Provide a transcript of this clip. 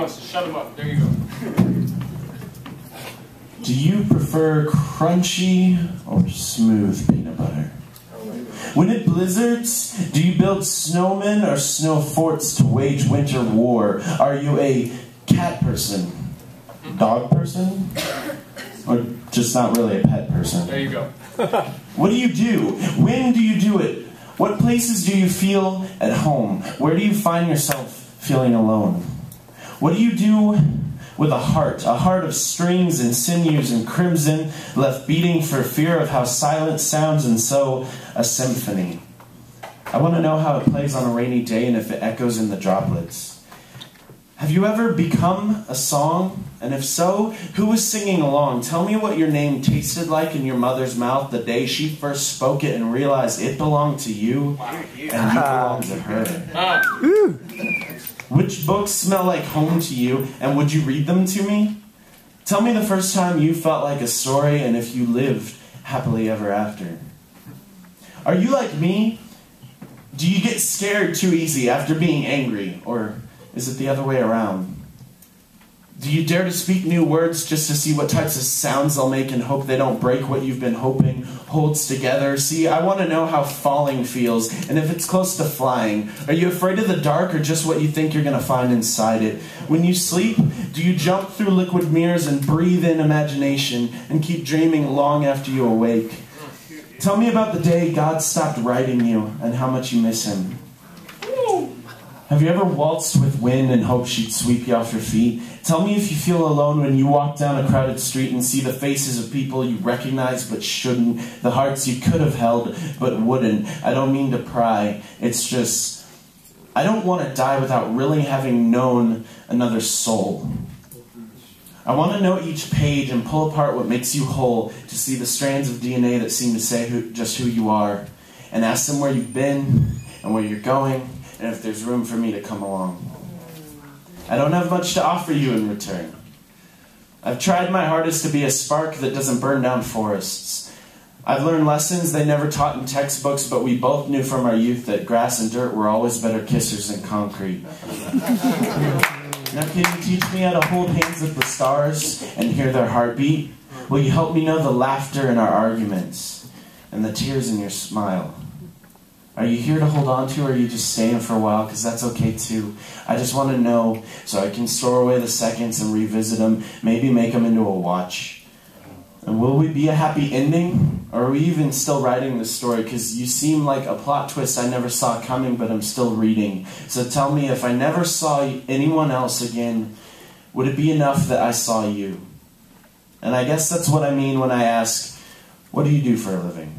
wants to shut him up. There you go. Do you prefer crunchy or smooth peanut butter? When it blizzards, do you build snowmen or snow forts to wage winter war? Are you a cat person, dog person, or just not really a pet person? There you go. What do you do? When do you do it? What places do you feel at home? Where do you find yourself feeling alone? What do you do with a heart of strings and sinews and crimson, left beating for fear of how silence sounds, and so a symphony? I want to know how it plays on a rainy day and if it echoes in the droplets. Have you ever become a song? And if so, who was singing along? Tell me what your name tasted like in your mother's mouth the day she first spoke it and realized it belonged to you and you belonged to her. Which books smell like home to you, and would you read them to me? Tell me the first time you felt like a story and if you lived happily ever after. Are you like me? Do you get scared too easy after being angry, or is it the other way around? Do you dare to speak new words just to see what types of sounds they'll make and hope they don't break what you've been hoping holds together? See, I want to know how falling feels and if it's close to flying. Are you afraid of the dark or just what you think you're going to find inside it? When you sleep, do you jump through liquid mirrors and breathe in imagination and keep dreaming long after you awake? Tell me about the day God stopped writing you and how much you miss him. Have you ever waltzed with wind and hoped she'd sweep you off your feet? Tell me if you feel alone when you walk down a crowded street and see the faces of people you recognize but shouldn't, the hearts you could have held but wouldn't. I don't mean to pry, it's just, I don't want to die without really having known another soul. I want to know each page and pull apart what makes you whole, to see the strands of DNA that seem to say just who you are, and ask them where you've been and where you're going, and if there's room for me to come along. I don't have much to offer you in return. I've tried my hardest to be a spark that doesn't burn down forests. I've learned lessons they never taught in textbooks, but we both knew from our youth that grass and dirt were always better kissers than concrete. Now can you teach me how to hold hands with the stars and hear their heartbeat? Will you help me know the laughter in our arguments and the tears in your smile? Are you here to hold on to, or are you just staying for a while? Because that's okay too. I just want to know so I can store away the seconds and revisit them, maybe make them into a watch. And will we be a happy ending? Or are we even still writing the story? Because you seem like a plot twist I never saw coming, but I'm still reading. So tell me, if I never saw anyone else again, would it be enough that I saw you? And I guess that's what I mean when I ask, what do you do for a living?